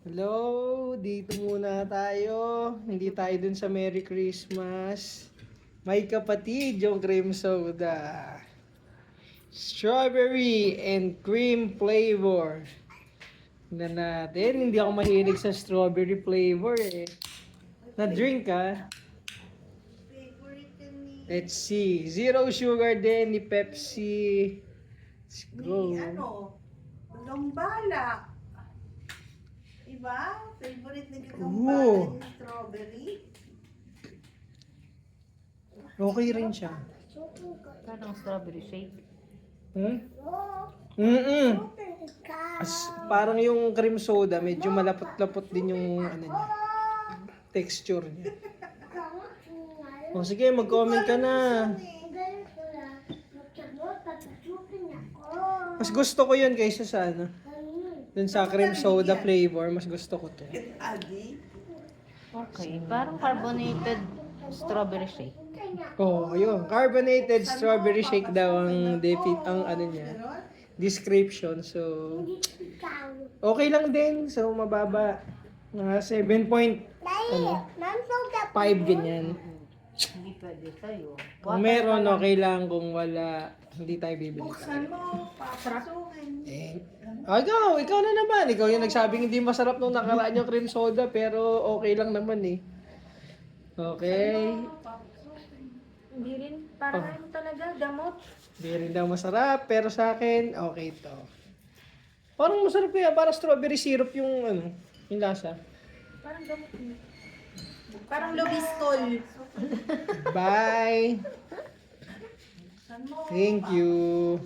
Hello, dito muna tayo. Hindi tayo dun sa Merry Christmas. May kapatid yung cream soda. Strawberry and cream flavor. Tingnan natin, hindi ako mahilig sa strawberry flavor eh. Na-drink ka? Let's see. Zero sugar din ni Pepsi. Let's go. Ni Lombala. Diba? Favorite ni Lombala yung strawberry. Okay rin siya. Parang strawberry shake. Parang yung cream soda, medyo malapot-lapot din yung ano niya, texture niya. O sige, mag-comment ka na. Mas gusto ko yun kaysa sa ano. Dun sa cream soda flavor, mas gusto ko to. Adi. Okay, parang carbonated strawberry shake. Oh, yun. Carbonated strawberry shake daw ang ang ano niya, description. So, okay lang din. So, mababa. Mga 7.5 ganyan. Hindi pwede sa'yo. Kung meron, okay lang. Kung wala, hindi tayo bibili. Buksan mo, papasukin. Ikaw na naman. Ikaw yung nagsabing hindi masarap nung nakaraan yung cream soda, pero okay lang naman eh. Okay. Hindi rin, parang ano talaga, damot. Hindi rin daw masarap, pero sa akin, okay to. Parang masarap kaya, parang strawberry syrup yung ano, yung lasa. Parang damot. Parang Lubistol. Bye! Thank you!